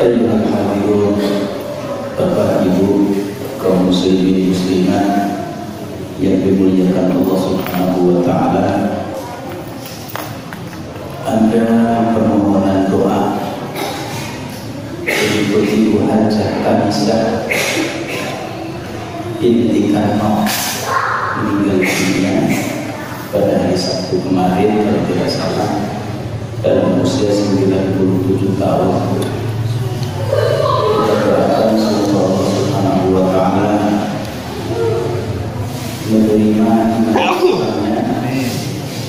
Ayyuhal hadirun, Bapak Ibu kaum muslimin muslimat yang dimuliakan Allah Subhanahu wa taala, ada permohonan doa mengikuti hajat Kanisa binti Karno meninggal dunia pada hari Sabtu kemarin kalau tidak salah dalam usia 97 tahun. Kita doakan semoga Allah Subhanahu wa taala menerima imannya,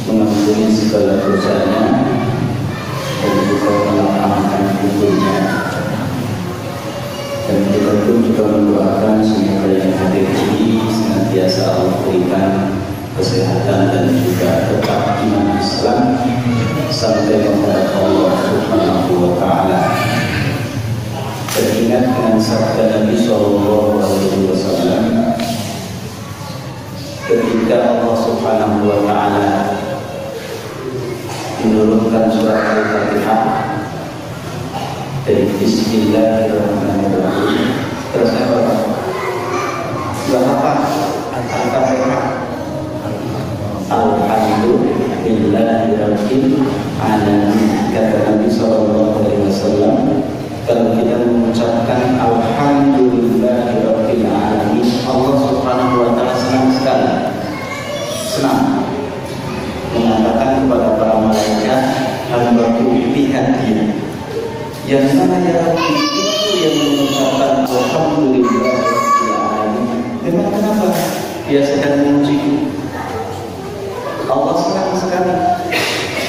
mengampuni segala dosanya, dan juga melapangkan kuburnya. Dan kita pun juga mendoakan semoga yang hadir ini senantiasa Allah berikan kesehatan dan juga tetap iman Islam sampai menghadap Allah Subhanahu wa taala. Teringat dengan sabda Nabi sallallahu alaihi wasallam ketika Allah Subhanahu wa taala menurunkan surat Al-Fatihah dari Bismillahirrahmanirrahim, terus apa? Alhamdulillahirabbil alamin. Kata Nabi sallallahu alaihi wasallam, kalau kita mengucapkan Alhamdulillahirabbil alamin, Allah Subhanahu wa taala senang sekali. Senang mengatakan kepada para malaikat, hamba-Ku lihat dia. Yang mana ya Rabbi, itu yang mengucapkan Alhamdulillahirabbil alamin. Memang kenapa? Dia sedang memuji. Allah senang sekali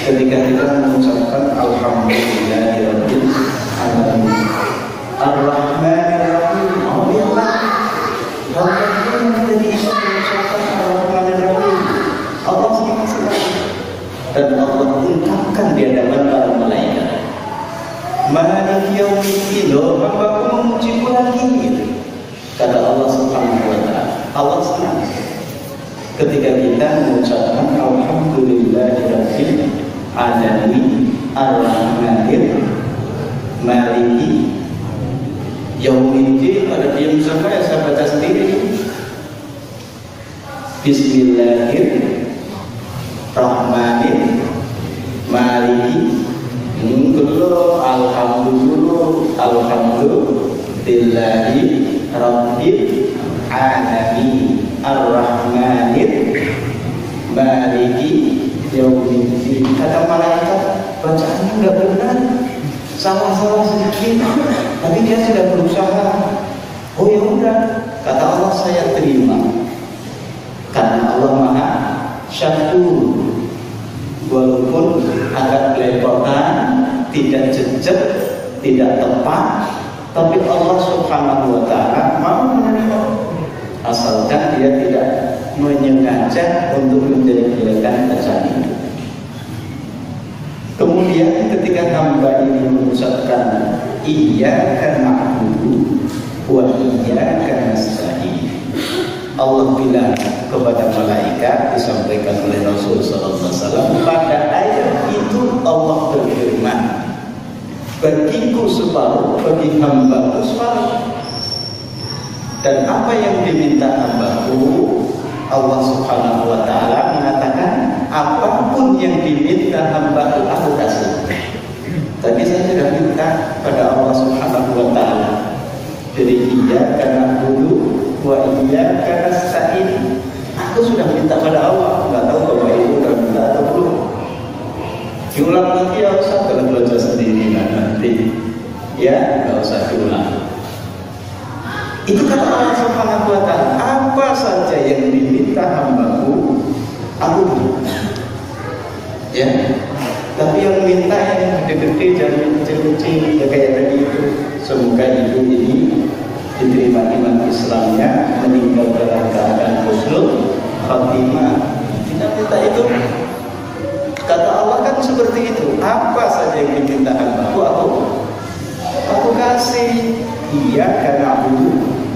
ketika kita mengucapkan Alhamdulillahirabbil alamin. Ar-Rahmanir-Rahim. Oh ya Allah, Rahman menjadi isu mengucapkan Ar-Rahmanir-Rahim. Allah senang sekali. Dan Allah ungkapkan di hadapan para malaikat, Malik yaumiddin, hamba-Ku memuji-Ku lagi. Kata Allah Subhanahu wa taala, Allah senang ketika kita mengucapkan Alhamdulillahirabbil alamin ar-rahmanir maliki yaumiddin. Ada diam sama ya, saya baca sendiri. Bismillahirrahmanir maliki dulu alhamdulillahi rabbil alamin ar-rahmanir maliki yaumiddin. Kata malaikat, bacaannya enggak benar, salah-salah sedikit, tapi dia sudah berusaha. Oh ya udah, kata Allah, saya terima, karena Allah Maha Syakur. Walaupun agak belepotan, tidak jejak, tidak tepat, tapi Allah Subhanahu wa taala mau menerima, asalkan dia tidak menyengaja untuk menjelek-jelekan bacaan itu. Kemudian ketika hamba ini mengucapkan Iyyaka na'budu wa iyyaka nasta'in, Allah bilang kepada malaikat, disampaikan oleh Rasul sallallahu alaihi wasallam, pada ayat itu Allah berfirman, bagiku separuh, bagi hamba-Ku separuh. Dan apa yang diminta hamba-Ku, Allah Subhanahu wa taala mengatakan, apapun yang diminta hamba-Ku, Aku kasih. Tadi saya sudah minta pada Allah Subhanahu wa taala, jadi Iyyaka na'budu wa iyyaka nasta'in. Aku sudah minta pada Allah. Enggak tahu Bapak Ibu sudah minta atau belum. Diulang lagi ya Ustaz, kalau baca sendiri nanti. Ya, enggak usah diulang. Itu kata Allah Subhanahu wa taala, apa saja yang diminta hamba-Ku, Aku beri. Ya. Tapi yang minta yang gede-gede, jangan kecil-kecil ya kayak tadi itu. Semoga ibu ini diterima iman Islamnya, meninggal dalam keadaan husnul khatimah. Kita minta itu. Kata Allah kan seperti itu. Apa saja yang diminta hamba-Ku, Aku kasih. Iyyaka na'budu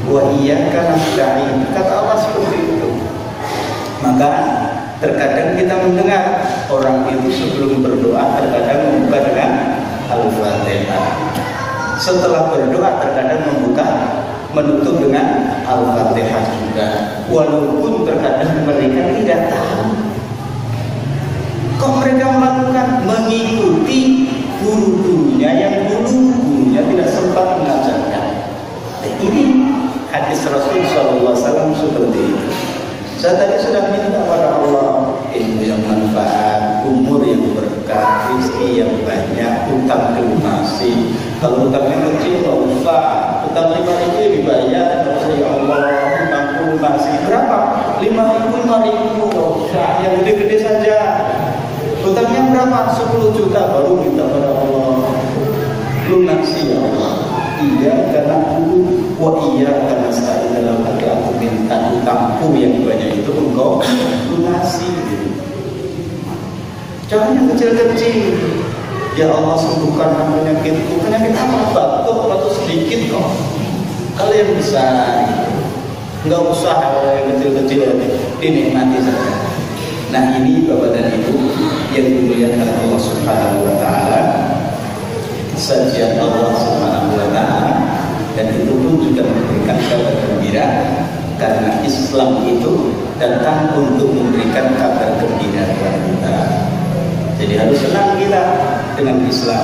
wa iyyaka nasta'in. Kata Allah seperti itu. Maka terkadang kita mendengar orang itu sebelum berdoa terkadang membuka dengan Al-Fatihah. Setelah berdoa terkadang menutup dengan Al-Fatihah juga, walaupun terkadang mereka tidak tahu. Kok mereka melakukan mengikuti guru-gurunya yang dulu gurunya tidak sempat mengajarkan. Ini hadis Rasul SAW seperti itu. Saya tadi sudah minta kepada Allah ilmu yang manfaat, umur yang berkah, rezeki yang banyak, utang dilunasi. Kalau utangnya kecil nggak usah, utang 5.000 dibayar. Ya Allah, utang lunasi berapa? 5.000, 5.000 nggak usah, yang gede-gede saja. Utangnya berapa? 10 juta baru minta kepada Allah lunasi ya Allah. Iya karena dulu, iya karena saya dalam hati aku minta utangku yang banyak itu engkau lunasi. Jangan yang kecil-kecil. Ya Allah sembuhkan penyakitku. Penyakit apa? Batuk sedikit kok. Kalau yang besar, nggak usah yang kecil-kecil dinikmati saja. Nah ini Bapak dan Ibu yang dimuliakan Allah Subhanahu Wa Taala, sajian Allah Subhanahu Wa Taala, dan itu pun juga memberikan kabar gembira karena Islam itu datang untuk memberikan kabar gembira kepada kita. Jadi harus senang kita dengan Islam.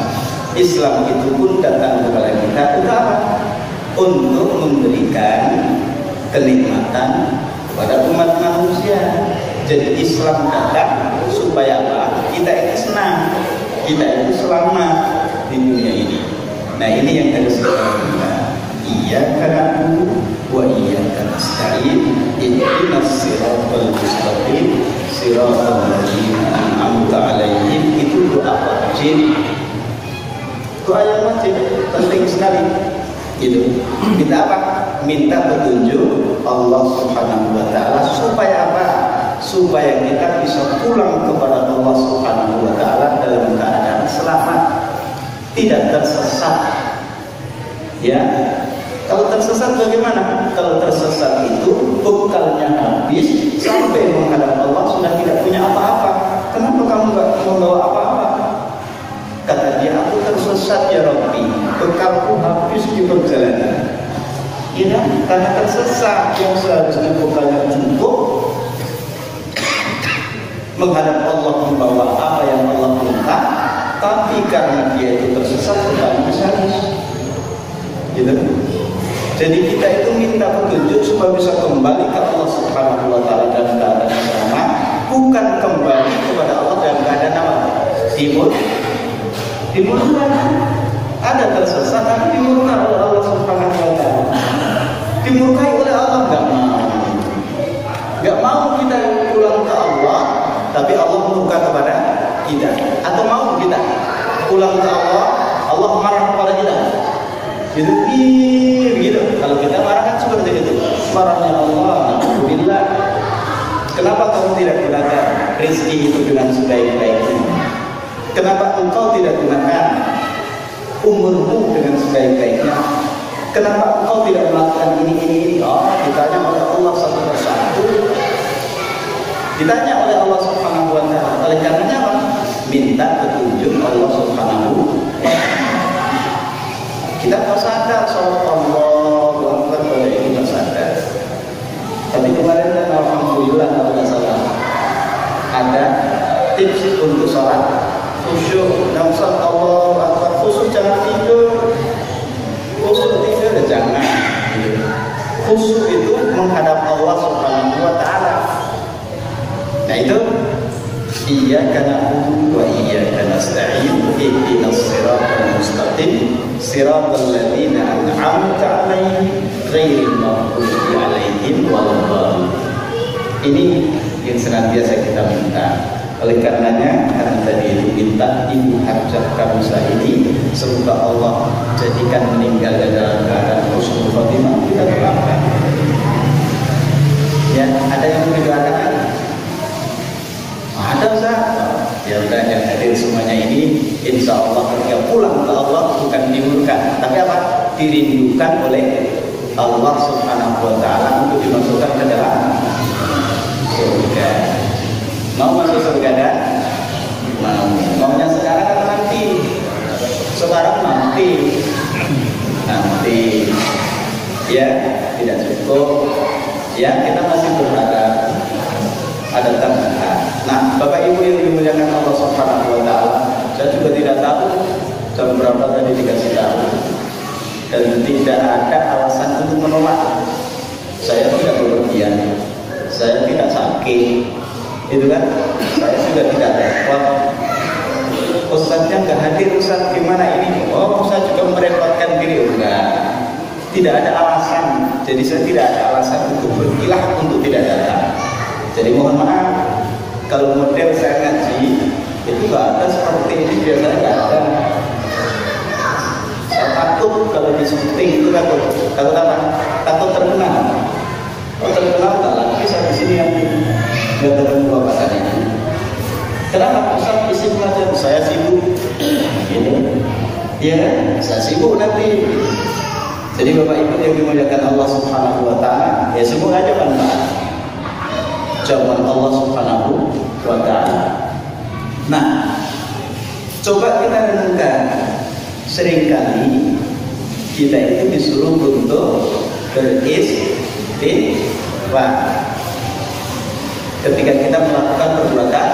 Islam itu pun datang kepada kita untuk apa? Untuk memberikan kenikmatan kepada umat manusia. Jadi Islam datang supaya apa? Kita itu senang, kita itu selamat di dunia ini. Nah ini yang harus kita lakukan. Iyyaka na'budu wa iyyaka nasta'in. Ihdinas siratal mustaqim, siratal ladzina an'amta 'alaihim. Itu doa wajib. Doa yang wajib penting sekali. Gitu. Kita apa? Minta petunjuk Allah Subhanahu Wa Taala supaya apa? Supaya kita bisa pulang kepada Allah Subhanahu Wa Taala dalam keadaan selamat, tidak tersesat. Ya, kalau tersesat bagaimana? Kalau tersesat itu bekalnya habis sampai menghadap Allah sudah tidak punya apa-apa. Kenapa kamu nggak membawa apa-apa? Kata dia, aku tersesat ya Rabbi, bekalku habis di perjalanan. Ya, karena tersesat yang seharusnya bekalnya cukup menghadap Allah membawa apa yang Allah minta, tapi karena dia itu tersesat bekalnya habis. Gitu. Jadi kita itu minta petunjuk supaya bisa kembali ke Allah Subhanahu Wa Taala dalam keadaan selamat, bukan kembali kepada Allah dalam keadaan apa? Dimurkai. Ada tersesat tapi dimurkai oleh Allah Subhanahu Wa Taala. Dimurkai oleh Allah, nggak mau kita pulang ke Allah, tapi Allah murka kepada kita. Atau mau kita pulang ke Allah, Allah marah kepada kita. Gitu. Kalau kita marah kan seperti itu. Marahnya Allah, alhamdulillah. Kenapa kamu tidak gunakan rezeki itu dengan sebaik-baiknya? Kenapa engkau tidak gunakan umurmu dengan sebaik-baiknya? Kenapa engkau tidak melakukan ini? Oh, ditanya oleh Allah satu persatu. Ditanya oleh Allah Subhanahu Wa Taala. Oleh karenanya apa? Minta petunjuk Allah Subhanahu Wa Taala. Kita nggak sadar soal Allah, Akbar pada ini nggak sadar. Tapi kemarin kan alhamdulillah kalau nggak salah ada tips untuk sholat khusyuk. Nampak Allah Akbar, khusyuk jangan tidur, khusyuk tidur jangan. Khusyuk itu menghadap Allah Subhanahu Wa Taala. Nah itu iyyaka na'budu wa iyyaka nasta'in. Ihdinas siratal mustaqim, siratal ladzina an'amta 'alaihim ghairil maghdubi 'alaihim waladdallin. Ini yang senantiasa kita minta. Oleh karenanya karena tadi itu minta Ibu Hajah Karusa ini, semoga Allah jadikan meninggal dalam keadaan husnul khotimah. Kita doakan. Ya, ada yang mendoakan? Ada Ustaz. Ya udah, yang hadir semuanya ini insya Allah ketika pulang ke Allah bukan dimurka, tapi apa? Dirindukan oleh Allah Subhanahu Wa Taala untuk dimasukkan ke dalam surga. Mau masuk surga dah? Maunya sekarang atau nanti? Sekarang nanti. nanti, ya tidak cukup, ya kita masih berharap ada tambahan. Nah, Bapak Ibu yang dimuliakan Allah Subhanahu wa taala, saya juga tidak tahu jam berapa tadi dikasih tahu, dan tidak ada alasan untuk menolak. Saya tidak bepergian, saya tidak sakit, itu kan? Saya juga tidak repot. Ustaznya nggak hadir, Ustaz gimana ini? Oh, saya juga merepotkan diri, enggak. Tidak ada alasan. Jadi saya tidak ada alasan untuk berilah untuk tidak datang. Jadi mohon maaf kalau model saya ngaji itu nggak ada seperti ini, biasanya nggak ada. Saya takut kalau di syuting itu takut apa? Takut terkenal. Kalau terkenal tak lagi saya di sini yang nggak ketemu bapak tadi. Kenapa? Ustaz isi pelajaran saya sibuk. Ini, ya saya sibuk nanti. Jadi Bapak Ibu yang dimuliakan Allah Subhanahu wa taala, ya sibuk aja kan Pak. Jawaban Allah Subhanahu wa taala. Nah, coba kita renungkan, seringkali kita itu disuruh untuk beristighfar ketika kita melakukan perbuatan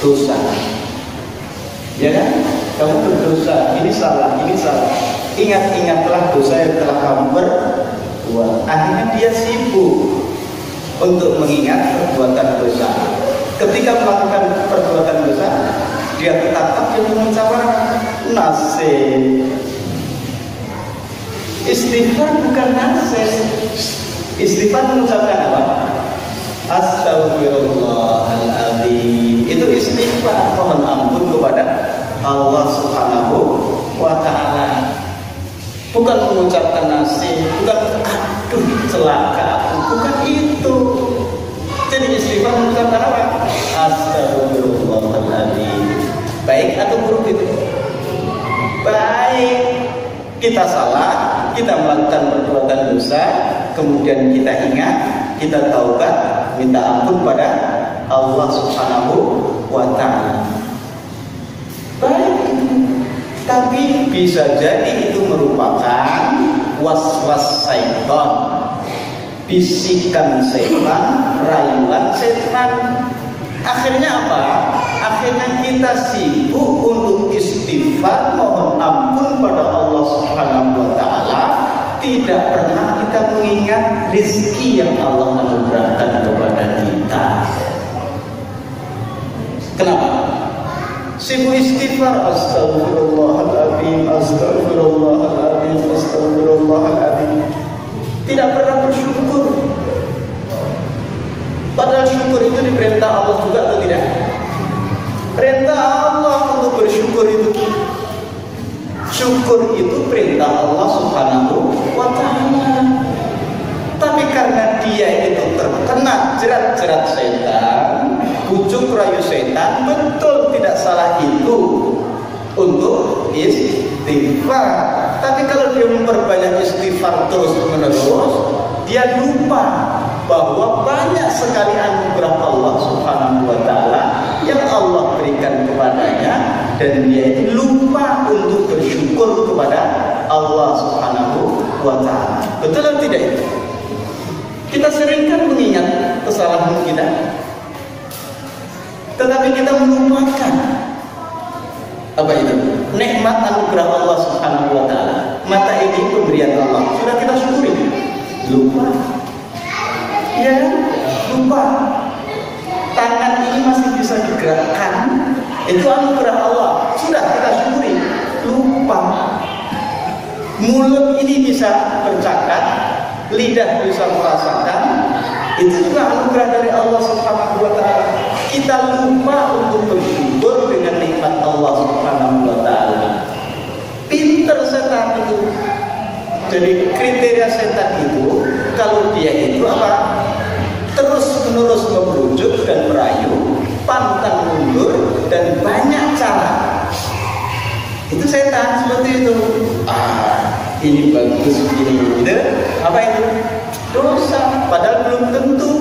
dosa. Ya kan? Kamu berdosa, ini salah, ini salah. Ingat-ingatlah dosa yang telah kamu berbuat. Akhirnya dia sibuk untuk mengingat perbuatan dosa. Ketika melakukan perbuatan dosa, dia tetap dia mengucapkan nasib. Istighfar bukan nasib. Istighfar mengucapkan apa? Astaghfirullahaladzim. Itu istighfar, mohon ampun kepada Allah Subhanahu wa ta'ala. Bukan mengucapkan nasib, bukan aduh celaka aku, bukan itu. Jadi istighfar mengucapkan apa? Astaghfirullahaladzim. Baik atau buruk itu? Baik. Kita salah, kita melakukan perbuatan dosa, kemudian kita ingat, kita taubat, minta ampun pada Allah Subhanahu wa ta'ala. Baik, tapi bisa jadi itu merupakan was-was syaitan, bisikan setan, rayuan setan. Akhirnya apa? Akhirnya kita sibuk untuk istighfar, mohon ampun pada Allah Subhanahu wa ta'ala. Tidak pernah kita mengingat rezeki yang Allah anugerahkan kepada kita. Kenapa? Sibuk istighfar, astagfirullahaladzim, astagfirullahaladzim, astagfirullahaladzim. Tidak pernah bersyukur. Padahal syukur itu diperintah Allah juga atau tidak? Perintah Allah untuk bersyukur itu. Syukur itu perintah Allah Subhanahu wa ta'ala. Tapi karena dia itu terkena jerat-jerat setan, bujuk rayu setan, betul tidak salah itu untuk istighfar. Tapi kalau dia memperbanyak istighfar terus-menerus, dia lupa bahwa banyak sekali anugerah Allah Subhanahu wa ta'ala yang Allah berikan kepadanya, dan dia itu lupa untuk bersyukur kepada Allah Subhanahu wa ta'ala. Betul atau tidak itu? Kita sering kan mengingat kesalahan kita, tetapi kita melupakan apa itu? Nikmat anugerah Allah Subhanahu wa ta'ala. Mata ini pemberian Allah, sudah kita syukuri? Lupa. Ya, lupa. Tangan ini masih bisa digerakkan, itu anugerah Allah, sudah kita syukuri? Lupa. Mulut ini bisa bercakap, lidah bisa merasakan, itu juga anugerah dari Allah Subhanahu wa ta'ala. Kita lupa untuk bersyukur dengan nikmat Allah Subhanahu wa ta'ala. Pinter setan itu. Jadi kriteria setan itu, kalau dia itu apa? Terus menerus membujuk dan merayu, pantang mundur, dan banyak cara. Itu setan seperti itu. Ini bagus, ini gitu. Apa itu? Dosa. Padahal belum tentu.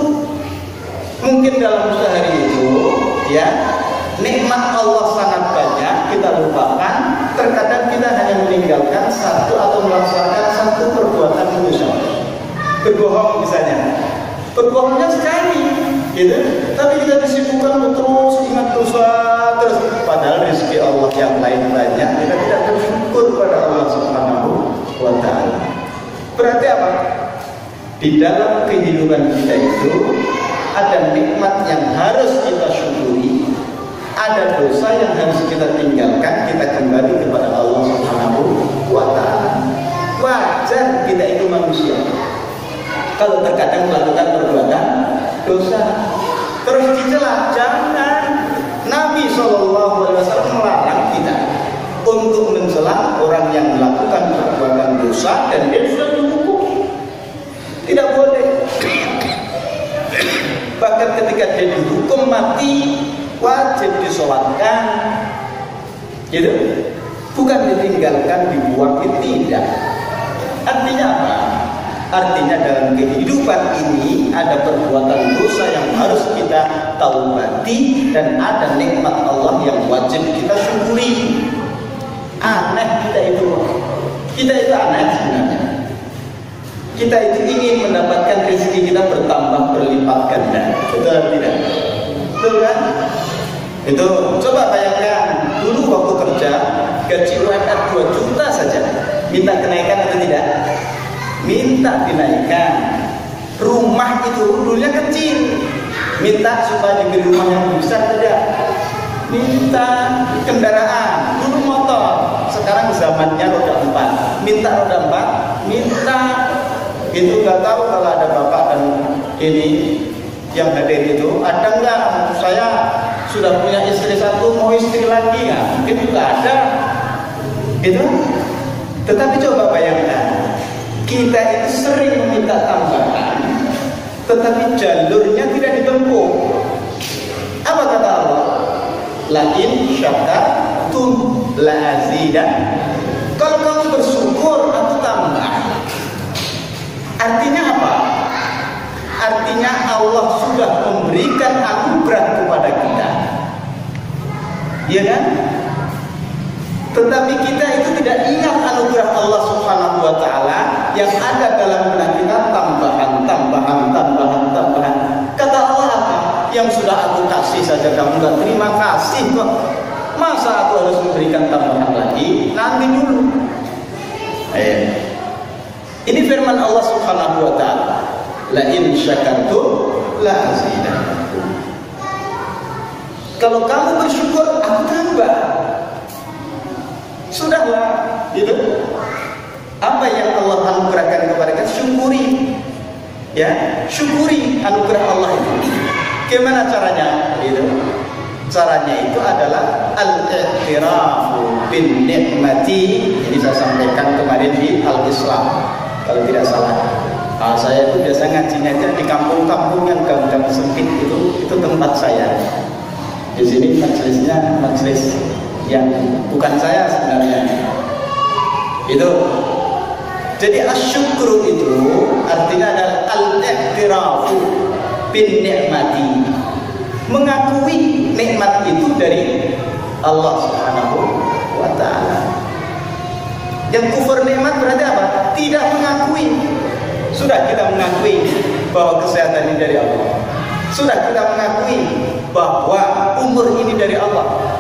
Mungkin dalam sehari itu, ya, nikmat Allah sangat banyak kita lupakan. Terkadang kita hanya meninggalkan 1 atau melaksanakan satu perbuatan dosa. Berbohong misalnya. Berbohongnya sekali, gitu. Tapi kita disibukkan terus ingat dosa terus. Padahal rezeki Allah yang lain banyak, kita tidak bersyukur pada Allah Subhanahu wa Ta'ala. Berarti apa? Di dalam kehidupan kita itu ada nikmat yang harus kita syukuri, ada dosa yang harus kita tinggalkan, kita kembali kepada Allah Subhanahu wa Ta'ala. Wajar kita itu manusia. Kalau terkadang melakukan perbuatan dosa, terus dicela, jangan. Nabi SAW melarang kita untuk mencela orang yang melakukan perbuatan dosa dan dia sudah dihukum. Tidak boleh. Bahkan ketika dia dihukum mati, wajib disolatkan, gitu. Bukan ditinggalkan, dibuang, tidak. Artinya apa? Artinya dalam kehidupan ini ada perbuatan dosa yang harus kita taubati dan ada nikmat Allah yang wajib kita syukuri. Aneh kita itu aneh sebenarnya. Kita itu ingin mendapatkan rezeki kita bertambah berlipat ganda, betul atau tidak? Betul kan? Itu coba bayangkan dulu waktu kerja gaji UMR 2 juta saja, minta kenaikan atau tidak? Minta dinaikkan. Rumah itu dulunya kecil, minta supaya diberi rumah yang besar tidak. Minta kendaraan, dulu motor, sekarang zamannya roda 4. Minta roda 4, minta itu nggak tahu kalau ada bapak dan ini yang hadir itu ada nggak? Saya sudah punya istri satu, mau istri lagi nggak? Mungkin juga ada. Itu. Tetapi coba bayangkan. Kita itu sering meminta tambahan, tetapi jalurnya tidak ditempuh. Apa kata Allah? Lain syakartum la azidan. Kalau kamu bersyukur, aku tambah. Artinya apa? Artinya Allah sudah memberikan anugerah kepada kita. Iya kan? Tetapi kita itu tidak ingat anugerah Allah Subhanahu wa Ta'ala yang ada dalam benak kita, tambahan. Kata Allah apa? Yang sudah aku kasih saja kamu nggak terima kasih kok. Masa aku harus memberikan tambahan lagi? Nanti dulu. Ini firman Allah Subhanahu wa Ta'ala. La in syakartum la azidannakum. Kalau kamu bersyukur, aku tambah. Sudahlah, gitu. Apa yang Allah anugerahkan kepada kita, syukuri. Ya, syukuri anugerah Allah itu. Gimana caranya? Gitu. Caranya itu adalah al-i'tirafu bin ni'mati. Ini saya sampaikan kemarin di Al-Islam, kalau tidak salah. Saya itu biasa ngajinya di kampung-kampung yang gang-gang sempit itu tempat saya. Di sini majelisnya majelis yang bukan saya sebenarnya. Itu. Jadi asyukru itu artinya adalah al-i'tirafu bin ni'mati. Mengakui nikmat itu dari Allah Subhanahu wa Ta'ala. Yang kufur nikmat berarti apa? Tidak mengakui. Sudah kita mengakui bahwa kesehatan ini dari Allah. Sudah kita mengakui bahwa umur ini dari Allah.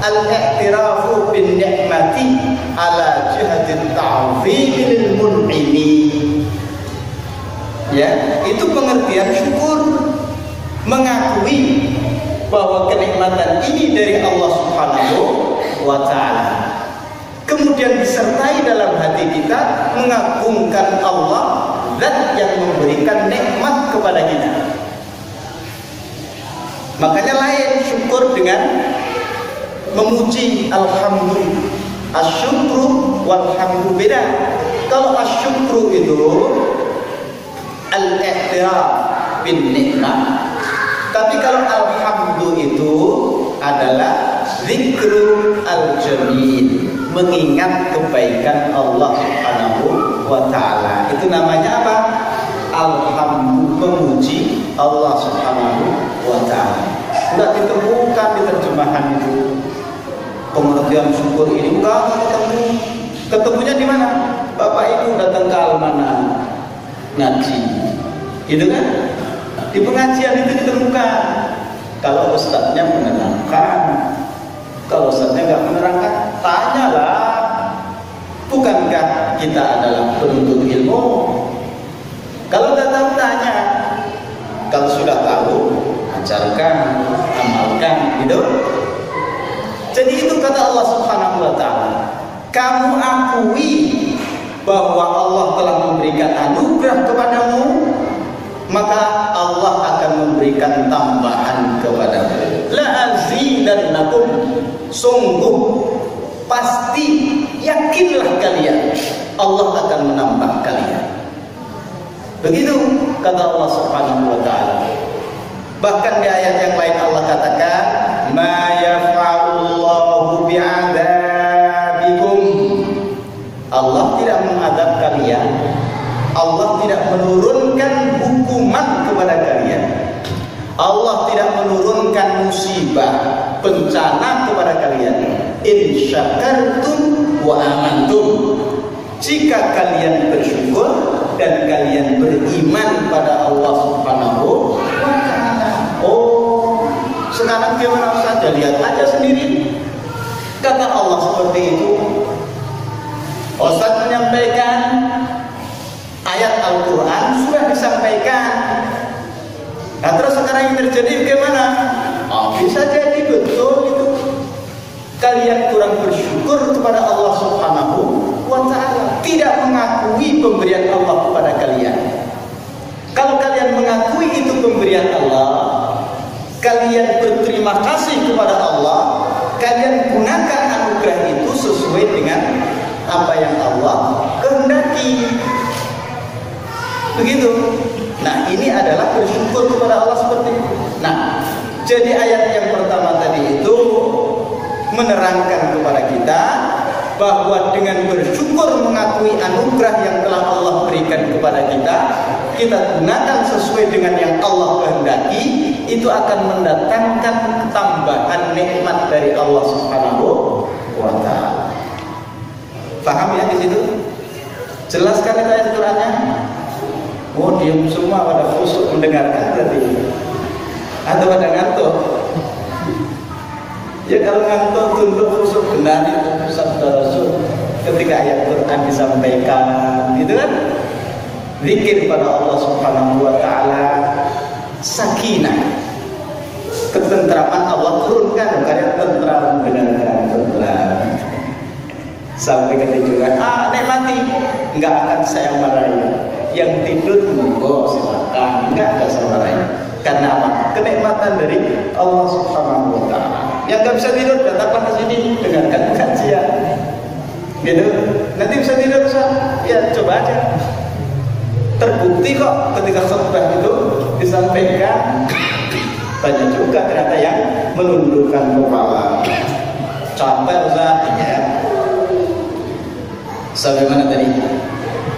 Al-i'tirafu bin ni'mati ala jihatin ta'zimi lil mun'imi. Ya, itu pengertian syukur. Mengakui bahwa kenikmatan ini dari Allah Subhanahu wa Ta'ala. Kemudian disertai dalam hati kita mengagungkan Allah, zat yang memberikan nikmat kepada kita. Makanya lain syukur dengan memuji alhamdulillah. Asyukru walhamdu beda. Kalau asyukru itu al-i'tiraf bin nikmat. Tapi kalau alhamdu itu adalah zikru al-jamil, mengingat kebaikan Allah Subhanahu wa Ta'ala. Itu namanya apa? Alhamdu, memuji Allah Subhanahu wa Ta'ala. Enggak ditemukan di terjemahan itu. Pengertian syukur ini enggak ketemu. Ketemunya di mana? Bapak Ibu datang ke Almana ngaji, gitu kan? Di pengajian itu ditemukan. Kalau ustadznya menerangkan, kalau ustadznya nggak menerangkan, tanyalah. Bukankah kita adalah penuntut ilmu? Kalau nggak tahu tanya, kalau sudah tahu ajarkan, amalkan, gitu. Jadi itu kata Allah Subhanahu Wa Taala. Kamu akui bahwa Allah telah memberikan anugerah kepadamu, maka Allah akan memberikan tambahan kepadamu. La azidannakum, sungguh pasti yakinlah kalian Allah akan menambah kalian. Begitu kata Allah Subhanahu Wa Taala. Bahkan di ayat yang lain Allah katakan, ma yaf'alullahu bi'adabikum. Allah tidak mengadab kalian, Allah tidak menurunkan hukuman kepada kalian, Allah tidak menurunkan musibah, bencana kepada kalian. In syakartum wa amantum, jika kalian bersyukur dan kalian beriman pada Allah Subhanahu wa Ta'ala. Oh, sekarang gimana saja, lihat aja sendiri. Kata Allah seperti itu. Ustaz menyampaikan ayat Al-Quran sudah disampaikan. Nah terus sekarang yang terjadi bagaimana? Oh, bisa jadi betul itu. Kalian kurang bersyukur kepada Allah Subhanahu wa Ta'ala, tidak mengakui pemberian Allah kepada kalian. Kalau kalian mengakui itu pemberian Allah, kalian berterima kasih kepada Allah, kalian gunakan anugerah itu sesuai dengan apa yang Allah kehendaki. Begitu. Nah, ini adalah bersyukur kepada Allah seperti itu. Nah, jadi ayat yang pertama tadi itu menerangkan kepada kita bahwa dengan bersyukur mengakui anugerah yang telah Allah berikan kepada kita, kita gunakan sesuai dengan yang Allah kehendaki, itu akan mendatangkan tambahan nikmat dari Allah Subhanahu wa Ta'ala. Paham ya di situ? Jelaskan itu ayat Qur'annya. Oh, diam semua pada khusyuk mendengarkan berarti. Atau pada ngantuk? Ya kalau ngantuk tunduk khusyuk benar itu sabda Rasul ketika ayat Quran disampaikan, gitu kan? Zikir pada Allah Subhanahu wa Ta'ala, sakinah, ketentraman Allah turunkan, karena tentram mendengarkan tentram. Sampai kata juga, nikmati, enggak akan saya marahi. Yang tidur monggo silakan, enggak ada saya marahi. Karena apa? Kenikmatan dari Allah Subhanahu wa Ta'ala. Yang enggak bisa tidur datanglah ke sini, dengarkan kajian. Gitu. Nanti bisa tidur, ya coba aja. Terbukti kok ketika khutbah itu disampaikan, banyak juga ternyata yang menundukkan kepala. Capek Ustaz, ya. Sampai mana tadi?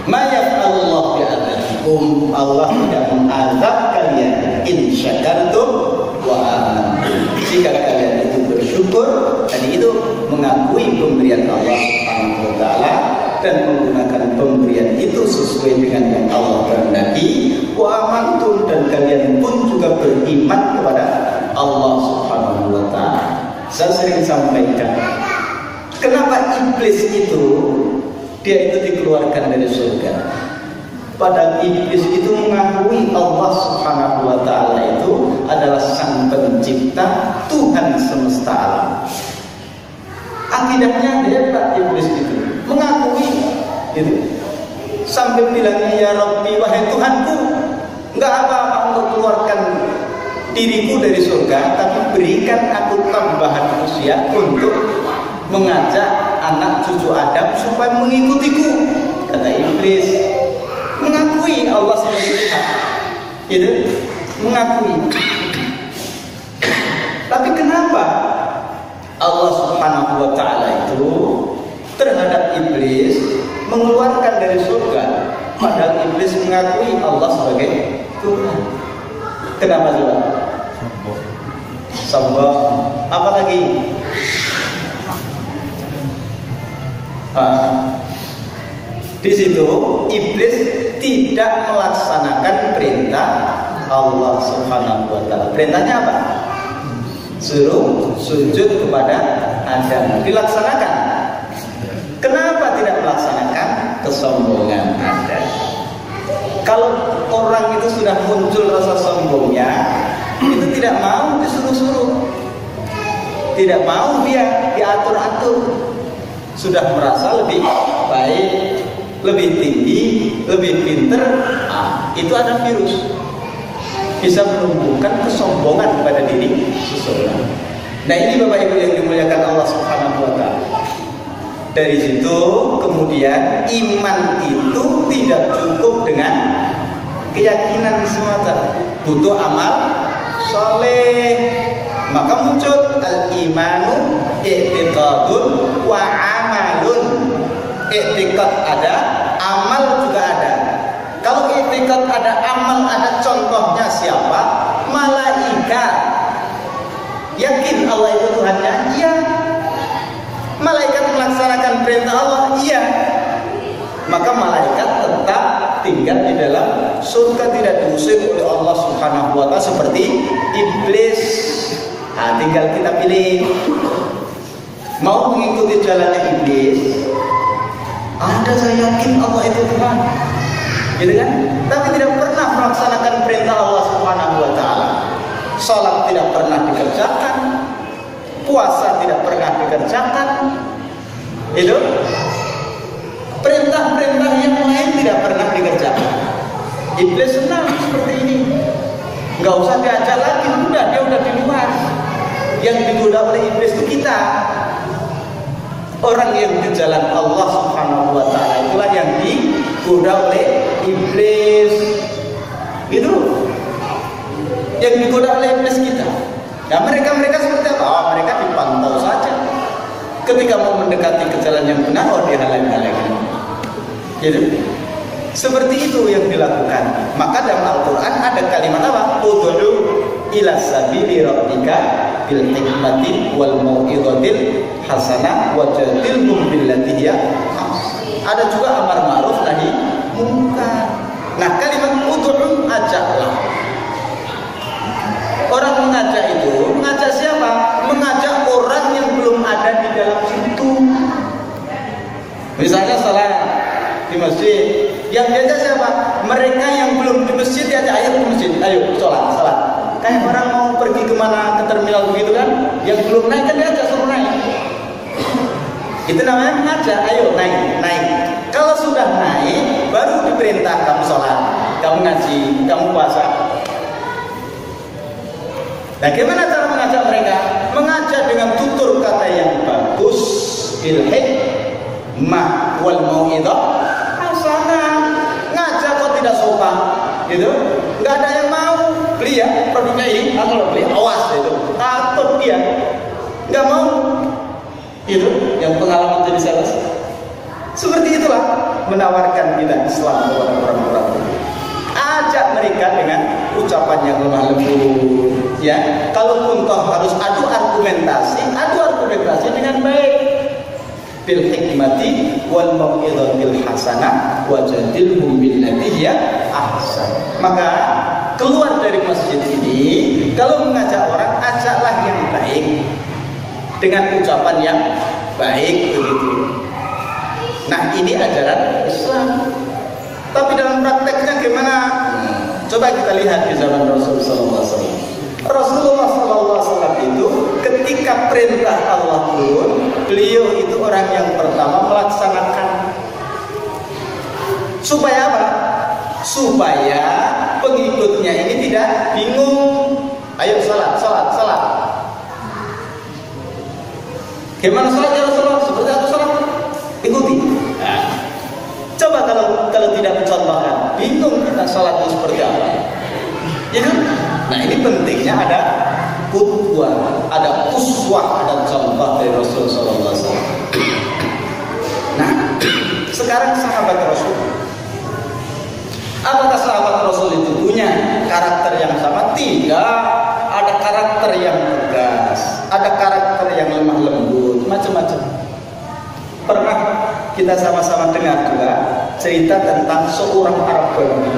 Mayaf'alullah bi'adabikum, Allah tidak mengazab kalian in syakartum wa amantum, jika kalian itu bersyukur, tadi itu mengakui pemberian Allah Subhanahu wa Ta'ala dan menggunakan pemberian itu sesuai dengan yang Allah kehendaki, wa amantum, dan kalian pun juga beriman kepada Allah Subhanahu wa Ta'ala. Saya sering sampaikan, kenapa iblis itu dia itu dikeluarkan dari surga? Padahal iblis itu mengakui Allah Subhanahu wa Ta'ala itu adalah sang pencipta, Tuhan semesta alam. Akidahnya hebat iblis itu, mengakui gitu. Sampai bilangnya, ya Rabbi, wahai Tuhanku, enggak apa-apa untuk keluarkan diriku dari surga, tapi berikan aku tambahan usia untuk mengajak anak cucu Adam supaya mengikutiku. Kata iblis, mengakui Allah sebagai Tuhan, gitu, mengakui. Tapi kenapa Allah Subhanahu wa Ta'ala itu terhadap iblis mengeluarkan dari surga, padahal iblis mengakui Allah sebagai Tuhan? Kenapa coba? Sombong. Apa lagi? Di situ iblis tidak melaksanakan perintah Allah Subhanahu wa taala. Perintahnya apa? Suruh sujud kepada Adam. Dilaksanakan. Kenapa tidak melaksanakan? Kesombongan Adam. Kalau orang itu sudah muncul rasa sombongnya, itu tidak mau disuruh-suruh, tidak mau dia diatur-atur. Sudah merasa lebih baik, lebih tinggi, lebih pinter, itu ada virus, bisa menumbuhkan kesombongan pada diri seseorang. Nah ini Bapak Ibu yang dimuliakan Allah Subhanahu wa taala. Dari situ kemudian iman itu tidak cukup dengan keyakinan semata, butuh amal soleh. Maka muncul al-imanu i'tiqadun wa amalun. I'tiqad ada, amal juga ada. Kalau i'tiqad ada, amal ada, contohnya siapa? Malaikat. Yakin Allah itu Tuhannya? Iya. Malaikat melaksanakan perintah Allah? Iya. Maka malaikat tetap tinggal di dalam surga, tidak diusir oleh Allah Subhanahu wa taala seperti iblis. Nah, tinggal kita pilih mau mengikuti jalannya iblis. Ada, saya yakin Allah itu Tuhan, gitu kan? Tapi tidak pernah melaksanakan perintah Allah Subhanahu wa taala. Salat tidak pernah dikerjakan, puasa tidak pernah dikerjakan. Itu perintah-perintah yang lain tidak pernah dikerjakan. Iblis senang seperti ini. Nggak usah diajak lagi, dia udah di luar. Yang digoda oleh iblis itu kita. Orang yang di jalan Allah Subhanahu wa taala itulah yang digoda oleh iblis. Itu yang digoda oleh iblis kita. Nah, mereka seperti apa? Mereka dipantau saja. Ketika mau mendekati ke jalan yang benar, dihalang-halangi. Gitu. Seperti itu yang dilakukan. Maka dalam Al-Quran ada kalimat apa? Ud'u ila sabili rabbika bil hikmati wal mau'izatil hasanah wajadilhum billati hiya ahsan. Ada juga amar ma'ruf nahi munkar. Nah, kalimat ud'u, ajaklah. Orang mengajak itu, mengajak siapa? Mengajak orang yang belum ada di dalam situ. Misalnya salat di masjid, yang diajak siapa? Mereka yang belum di masjid diajak, ayo ke masjid, ayo sholat. Kayak orang mau pergi kemana, ke terminal begitu kan? Yang belum naik kan diajak, suruh naik. Itu namanya mengajak, ayo naik. Kalau sudah naik, baru diperintah kamu sholat, kamu ngaji, kamu puasa. Nah, gimana cara mengajak mereka? Mengajak dengan tutur kata yang bagus, bil hikmah wal mau'izah hasanah. Ngajak kok tidak sopan, gitu? Nggak ada yang mau beli ya produknya ini. Kalau beli, awas itu. Takut dia, nggak mau. Itu yang pengalaman jadi sales. Seperti itulah menawarkan kita Islam kepada orang-orang. Ajak mereka dengan ucapan yang lemah lembut, ya. Kalaupun toh harus adu argumentasi dengan baik. Bil hikmati wal mau'izatil hasanah wajadilhum billati hiya ahsan. Maka keluar dari masjid ini, kalau mengajak orang, ajaklah yang baik dengan ucapan yang baik begitu. Nah, ini ajaran Islam. Tapi dalam prakteknya gimana? Coba kita lihat di zaman Rasulullah SAW. Rasulullah SAW itu ketika perintah Allah turun, beliau itu orang yang pertama melaksanakan. Supaya apa? Supaya pengikutnya ini tidak bingung. Ayo salat. Gimana salatnya Rasulullah? Seperti apa salat? Ikuti. Coba kalau tidak mencontohkan, bingung kita salat itu seperti apa. Ya kan? Nah, ini pentingnya ada qudwah, ada uswah, ada contoh dari Rasulullah SAW. Nah, sekarang sahabat Rasul, apakah sahabat Rasul itu punya karakter yang sama? Tidak. Ada karakter yang tegas, ada karakter yang lemah lembut, macam-macam. Pernah kita sama-sama dengar juga cerita tentang seorang Arab Badui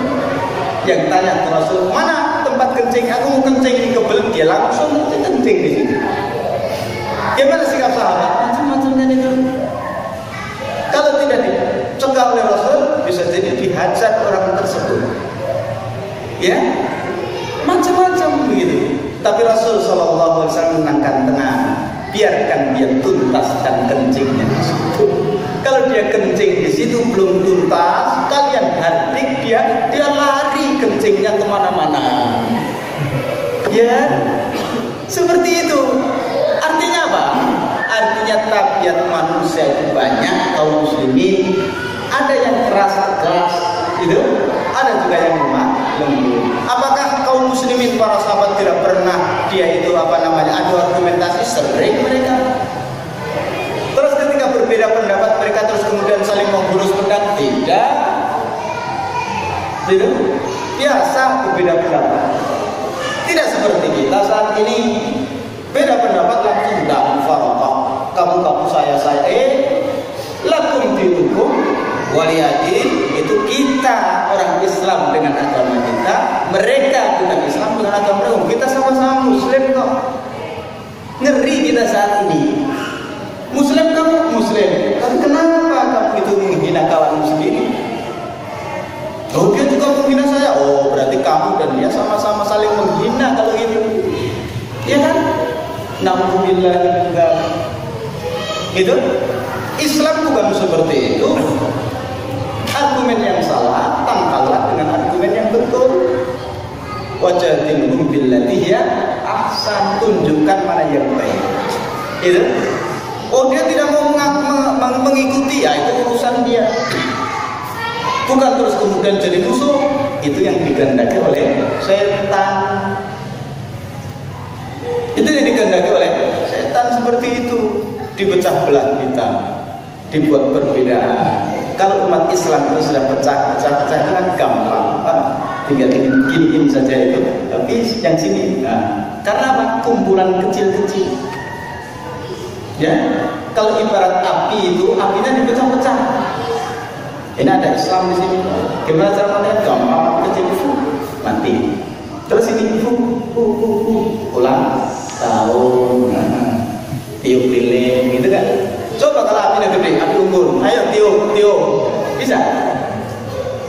yang tanya ke Rasul, mana tempat kencing? Aku mau kencing di kebun. Dia langsung kencing di situ. Gimana sikap sahabat? Macam-macam kan itu. Kalau tidak dicegah oleh Rasul, bisa jadi dihajar orang tersebut. Ya, macam-macam begitu. Tapi Rasul Shallallahu Alaihi Wasallam menangkan tenang, biarkan dia tuntaskan kencingnya di situ. Kalau dia kencing di situ belum tuntas, kalian hardik dia lari kencingnya kemana-mana. Ya, seperti itu. Artinya apa? Artinya tabiat manusia itu banyak, kaum muslimin. Ada yang keras tegas, itu. Ada juga yang lemah lembut. Apakah kaum muslimin para sahabat tidak pernah dia itu adu argumentasi? Sering mereka. Terus ketika berbeda pendapat mereka terus kemudian saling menghunus pedang? Tidak. Biasa berbeda pendapat. Tidak seperti kita saat ini beda pendapat langsung dan faraqah. Kamu saya lakum dinukum waliyadin. Itu kita orang Islam dengan agama kita, mereka bukan Islam dengan agama mereka. Kita sama-sama Muslim kok. Ngeri kita saat ini. Muslim kamu Muslim, tapi kenapa kamu itu menghina kawanmu sendiri? Oh dia juga menghina saya. Oh berarti kamu dan dia sama-sama saling menghina kalau gitu. Ya kan? Na'udzubillah juga. Itu Islam bukan seperti itu. Argumen yang salah tangkallah dengan argumen yang betul. Wajadilhum billati hiya ahsan, tunjukkan mana yang baik. Itu. Oh dia tidak mau mengikuti, ya itu urusan dia. Bukan terus kemudian jadi musuh. Itu yang dikehendaki oleh setan. Itu yang dikehendaki oleh setan seperti itu. Dipecah belah kita, dibuat perbedaan. Kalau umat Islam itu sudah pecah kan gampang, tinggal gini saja itu. Tapi yang sini, karena apa? Kumpulan kecil-kecil. Ya, kalau ibarat api itu, apinya dipecah-pecah. Ini ada Islam di sini. Gimana cara melihat? Gampang, kecil mati. Terus ini ulang tahun, tiup lilin, gitu kan? Coba kalau apinya gede, api unggun, ayo tiup, bisa?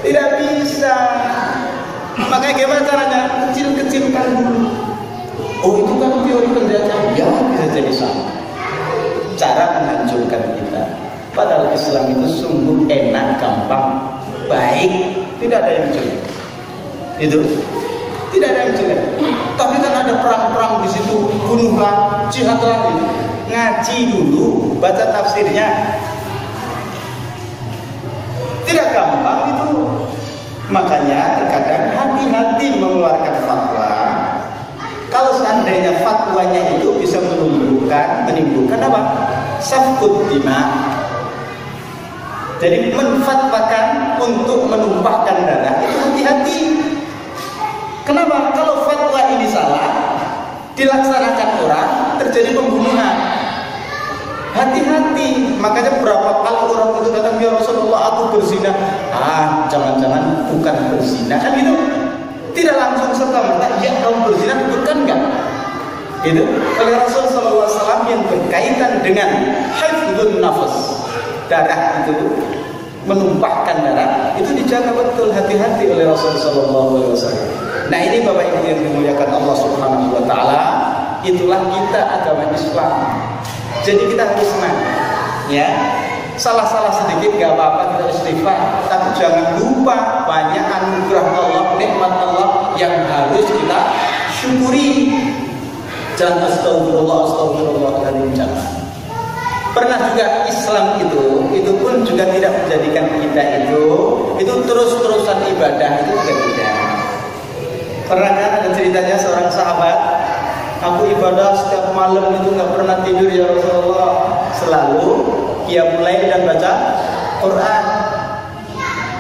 Tidak bisa. Makanya gimana caranya? Kecil-kecilkan dulu. Oh itu kan teori penjajahan, ya bisa jadi sama. Cara menghancurkan kita. Padahal Islam itu sungguh enak, gampang, baik, tidak ada yang jelek. Itu tidak ada yang jelek. Tapi kan ada perang-perang di situ, bunuhlah, jihadlah. Ngaji dulu, baca tafsirnya. Tidak gampang itu. Makanya terkadang hati-hati mengeluarkan fatwa. Kalau seandainya fatwanya itu bisa menimbulkan apa? Safkut dima. Jadi menfatwakan untuk menumpahkan darah, itu hati-hati. Kenapa? Kalau fatwa ini salah, dilaksanakan orang, terjadi pembunuhan. Hati-hati. Makanya berapa kali orang itu datang, ya Rasulullah aku berzina. Jangan-jangan bukan berzina, kan gitu. Tidak langsung serta-merta, ya kamu berzina, bukan enggak? Itu oleh Rasulullah SAW yang berkaitan dengan hifdzun nafas, darah itu, menumpahkan darah itu dijaga betul, hati-hati oleh Rasulullah SAW. Nah ini Bapak Ibu yang dimuliakan Allah Subhanahu Wa Taala, itulah kita agama Islam. Jadi kita harus senang, ya. Salah-salah sedikit gak apa-apa, kita istighfar, tapi jangan lupa banyak anugerah Allah, nikmat Allah yang harus kita syukuri. Jangan astagfirullah jangan. Pernah juga Islam itu pun juga tidak menjadikan kita itu terus-terusan ibadah, itu juga tidak. Pernah kan ada ceritanya seorang sahabat, aku ibadah setiap malam itu nggak pernah tidur ya Rasulullah, selalu qiyamul lail dan baca Quran.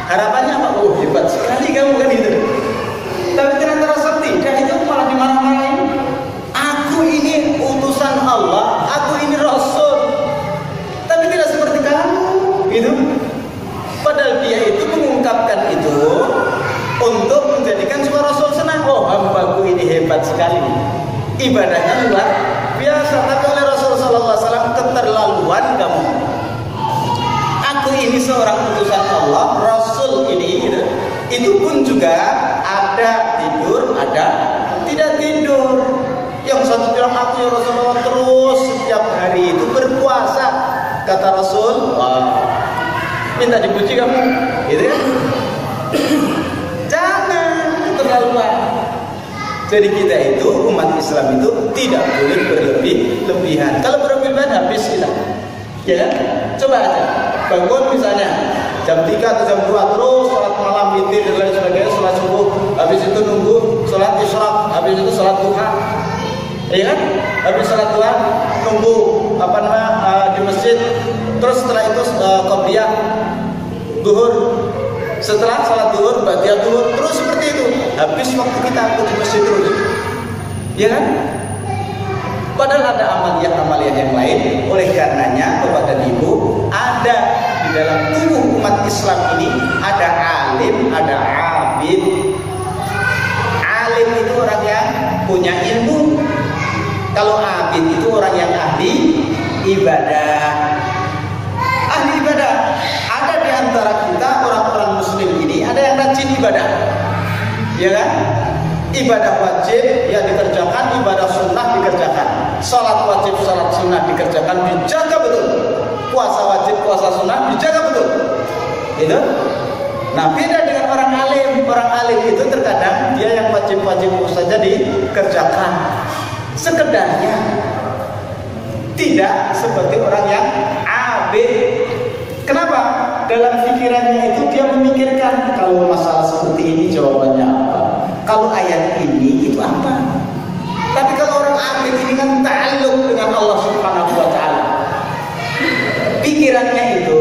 Harapannya apa? Oh hebat sekali kamu kan itu. Tapi ternyata Rasul tidak, itu malah dimarah-marahin. Aku ini utusan Allah, aku ini Rasul, tapi tidak seperti kamu. Itu padahal dia itu hebat sekali. Ibadahnya luar biasa. Tapi oleh Rasulullah SAW keterlaluan kamu. Aku ini seorang utusan Allah, Rasul ini gitu. Itu pun juga ada tidur, ada tidak tidur. Yang satu bilang aku ya Rasulullah terus setiap hari itu berpuasa. Kata Rasul, wah, minta dipuji kamu, gitu kan? Jangan keterlaluan. Jadi kita itu umat Islam itu tidak boleh berlebih-lebihan. Kalau berlebihan habis kita, ya kan? Coba aja bangun misalnya jam 3 atau jam 2 terus sholat malam, witir dan lain sebagainya, sholat subuh, habis itu nunggu sholat isyraq, habis itu sholat duha, ya kan? Habis sholat duha nunggu di masjid, terus setelah itu qobliyah zuhur, setelah sholat zuhur ba'diyah zuhur, terus seperti itu. Habis waktu kita ikut di masjid terus, ya kan? Padahal ada amaliah yang lain. Oleh karenanya kepada ibu, ada di dalam tubuh umat Islam ini ada alim, ada abid. Alim itu orang yang punya ilmu. Kalau abid itu orang yang ahli ibadah. Ahli ibadah. Ada di antara kita orang-orang muslim ini ada yang rajin ibadah, ya kan? Ibadah wajib ya dikerjakan, ibadah sunnah dikerjakan, salat wajib, salat sunnah dikerjakan, dijaga betul. Puasa wajib, puasa sunnah dijaga betul. Itu. Nah, beda dengan orang alim. Orang alim itu terkadang dia yang wajib-wajib saja dikerjakan sekedarnya, tidak seperti orang yang abid. Kenapa? Dalam pikirannya itu dia memikirkan kalau masalah seperti ini jawabannya apa, kalau ayat ini itu apa. Tapi kalau orang abid ini kan ta'alluq dengan Allah Subhanahu wa taala. Pikirannya itu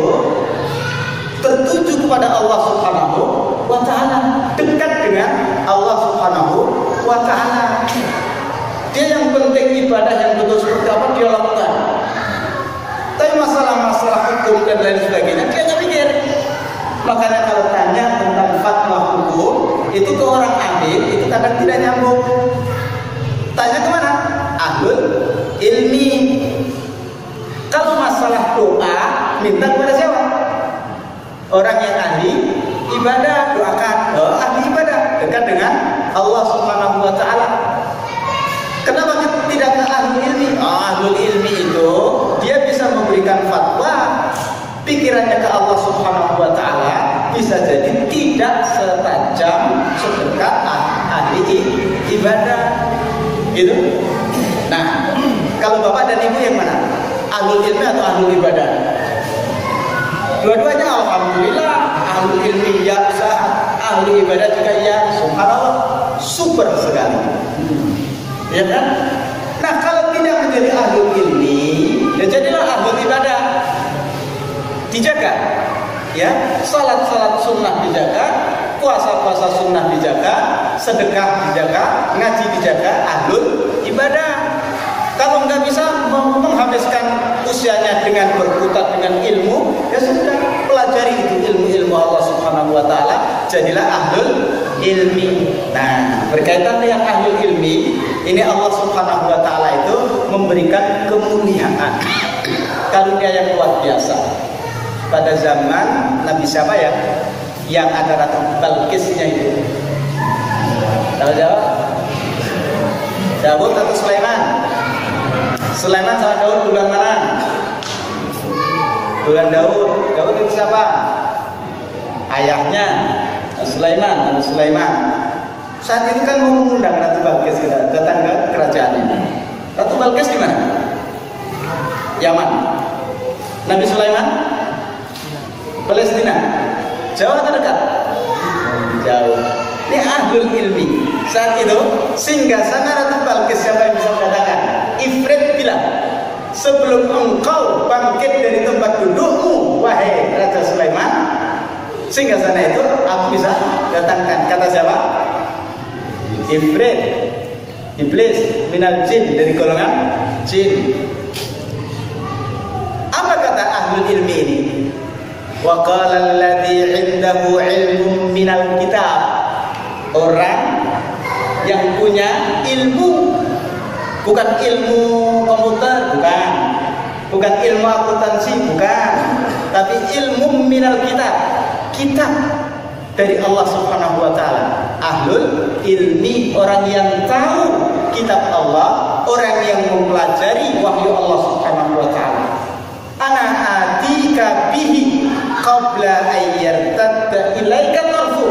tertuju kepada Allah Subhanahu wa taala, dekat dengan Allah Subhanahu wa taala. Dia yang penting ibadah yang betul seperti apa dia lakukan. Tapi masalah-masalah hukum dan lain sebagainya dia nggak mikir. Makanya kalau tanya tentang fatwa hukum itu ke orang abid itu kadang tidak nyambung. Tanya kemana? Ahlul ilmi. Kalau masalah doa minta kepada siapa? Orang yang ahli ibadah, doakan. Oh, ahli ibadah dekat dengan Allah Subhanahu wa taala. Kenapa tidak ke ahlul ilmi? Ahlul ilmi itu dia bisa memberikan fatwa, pikirannya ke Allah Subhanahu wa taala bisa jadi tidak setajam sedekat ahli ibadah. Gitu. Nah, kalau Bapak dan Ibu yang mana? Ahlul ilmi atau ahlul ibadah? Dua-duanya alhamdulillah, ahlul ilmi ya sah, ahli ibadah juga ya, subhanallah, super sekali. Ya kan? Nah, kalau tidak menjadi ahlul ilmi, ya jadilah ahlul ibadah. Dijaga, ya, salat-salat sunnah dijaga, puasa-puasa sunnah dijaga, sedekah dijaga, ngaji dijaga, ahlul ibadah. Kalau nggak bisa menghabiskan usianya dengan berkutat dengan ilmu, ya sudah, pelajari itu ilmu-ilmu Allah Subhanahu wa taala, jadilah ahlul ilmi. Nah, berkaitan dengan ahlul ilmi, ini Allah Subhanahu wa taala itu memberikan kemuliaan, karunia yang luar biasa. Pada zaman Nabi siapa ya? Yang ada Ratu Balkisnya itu. Tahu jawab? Daud atau Sulaiman? Sulaiman sama Daud bulan mana? Bulan Daud. Daud itu siapa? Ayahnya Sulaiman. Sulaiman. Saat itu kan mau mengundang Ratu Balkis datang ke kerajaan ini. Ratu Balkis di mana? Yaman. Nabi Sulaiman? Palestina. Jauh atau dekat? Jauh. Ini ahlul ilmi. Saat itu singgasana Ratu Balkis siapa yang bisa mengatakan? Ifrit bilang, sebelum engkau bangkit dari tempat dudukmu, wahai Raja Sulaiman, singgasana itu aku bisa datangkan. Kata siapa? Ifrit, iblis, minal jin, dari golongan jin. Apa kata ahlul ilmi ini? Wa qala alladhi 'indahu 'ilmun minal kitab. Orang yang punya ilmu, bukan ilmu komputer, bukan ilmu akuntansi, bukan, tapi ilmu minal kitab dari Allah Subhanahu wa taala. Ahlul ilmi, orang yang tahu kitab Allah, orang yang mempelajari wahyu Allah Subhanahu wa taala. Ana atika bihi qabla ayyartadda ilaika tarfu.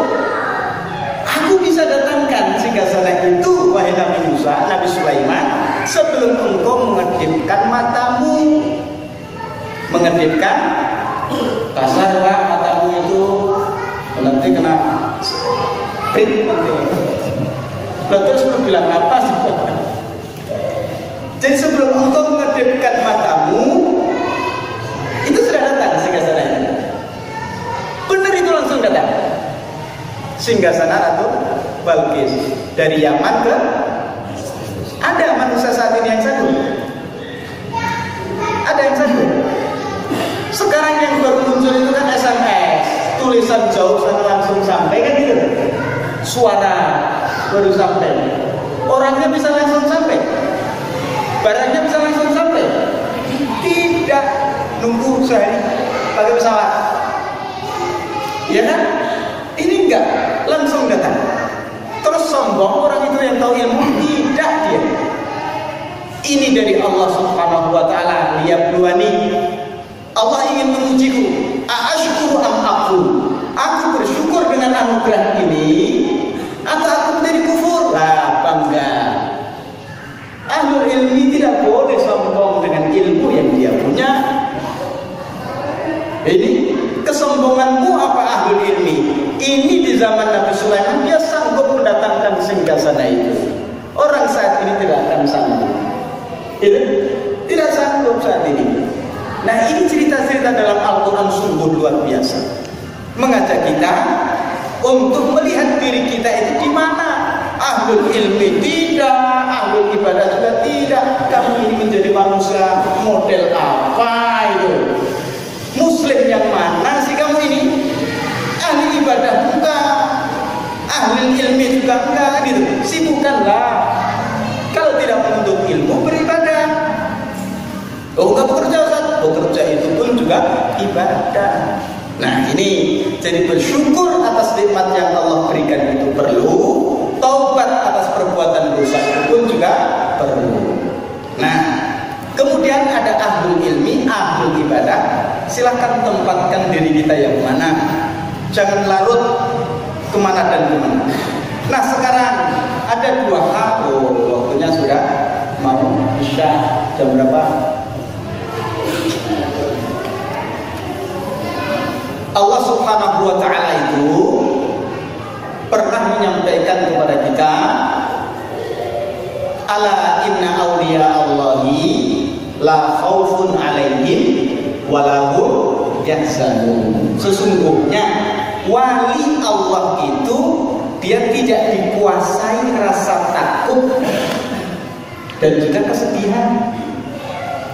Aku bisa datangkan singgasana itu, wahai Nabi Musa, Nabi Sulaiman, sebelum engkau mengedipkan matamu. Mengedipkan kasar Pak, matamu itu nanti kena print nanti. Terus lu bilang apa sih? Jadi sebelum engkau mengedipkan matamu, itu sudah datang singgasana itu. Benar, itu langsung datang. Singgasana Ratu Balqis dari Yaman ke, ada manusia saat ini yang satu, ada yang satu. Sekarang yang baru muncul itu kan SMS, tulisan jauh sana langsung sampai kan gitu, suara baru sampai, orangnya bisa langsung sampai, barangnya bisa langsung sampai, tidak nunggu sehari pakai pesawat, ya kan? Ini enggak, langsung datang. Terus sombong orang itu yang tahu ilmu, tidak dia. Ini dari Allah Subhanahu wa taala, liyabluwani. Allah ingin mengujiku. A'ashkuru am akfur. Aku bersyukur dengan anugerah ini atau aku menjadi kufur? Lah, bangga. Ahlul ilmi tidak boleh sombong dengan ilmu yang dia punya. Ini kesombonganmu apa ahlul ilmi? Ini di zaman Nabi Sulaiman dia sanggup mendatangkan singgasana itu. Orang saat ini tidak akan sanggup. Tidak sanggup saat ini. Nah, ini cerita-cerita dalam Al-Quran sungguh luar biasa. Mengajak kita untuk melihat diri kita itu di mana. Ahlul ilmi tidak, ahlul ibadah juga tidak. Kamu ini menjadi manusia model apa itu? Muslim yang mana sih kamu ini? Ahli ibadah enggak, ahli ilmi juga enggak gitu. Sibukkanlah. Kalau tidak menuntut ilmu, beribadah. Oh, enggak bekerja, Ustaz. Bekerja itu pun juga ibadah. Nah, ini jadi bersyukur atas nikmat yang Allah berikan itu perlu. Taubat atas perbuatan dosa itu pun juga perlu. Nah, kemudian ada ahlul ilmi, ahlul ibadah. Silahkan tempatkan diri kita yang mana. Jangan larut kemana dan kemana. Nah, sekarang ada dua hal. Oh, waktunya sudah mau isya. Jam berapa? Allah Subhanahu wa ta'ala itu pernah menyampaikan kepada kita, ala inna awliya Allahi la khaufun alaihim walahum yahzanun. Sesungguhnya wali Allah itu dia tidak dikuasai rasa takut dan juga kesedihan.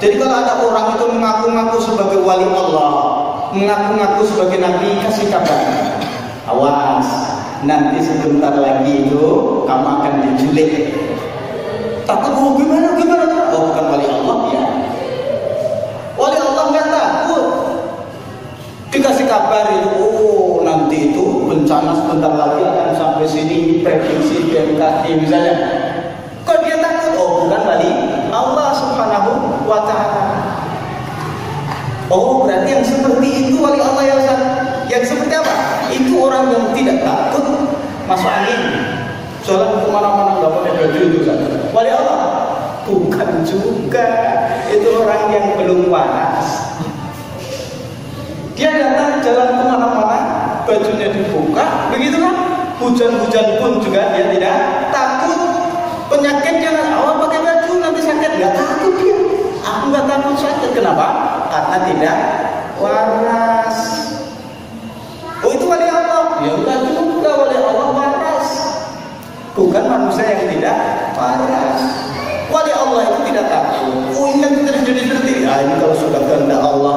Jadi kalau ada orang itu mengaku-ngaku sebagai wali Allah, mengaku-ngaku sebagai nabi, kasih kabar, awas, nanti sebentar lagi itu kamu akan diculik. Takut? Oh, gimana? Oh, bukan wali Allah ya. Wali Allah nggak takut. Dikasih kabar itu, oh nanti itu bencana sebentar lagi akan sampai sini, prediksi BMKG misalnya. Kok dia takut? Oh, bukan wali Allah Subhanahu wa ta'ala. Oh, berarti yang seperti itu wali Allah ya Ustaz. Yang seperti apa? Itu orang yang tidak takut masuk angin, jalan kemana-mana nggak pakai baju itu Ustaz. Wali Allah? Bukan juga. Itu orang yang belum waras. Dia datang jalan kemana-mana, bajunya dibuka, begitu kan? Hujan-hujan pun juga dia tidak takut. Penyakit jangan awal pakai baju nanti sakit, nggak takut dia. Aku nggak takut sakit, kenapa? Karena tidak waras. Oh, itu wali Allah? Ya enggak juga, wali Allah waras. Bukan manusia yang tidak waras. Wali Allah itu tidak takut. Oh, ini kan kita jadi seperti ini. Ini kalau sudah kehendak Allah,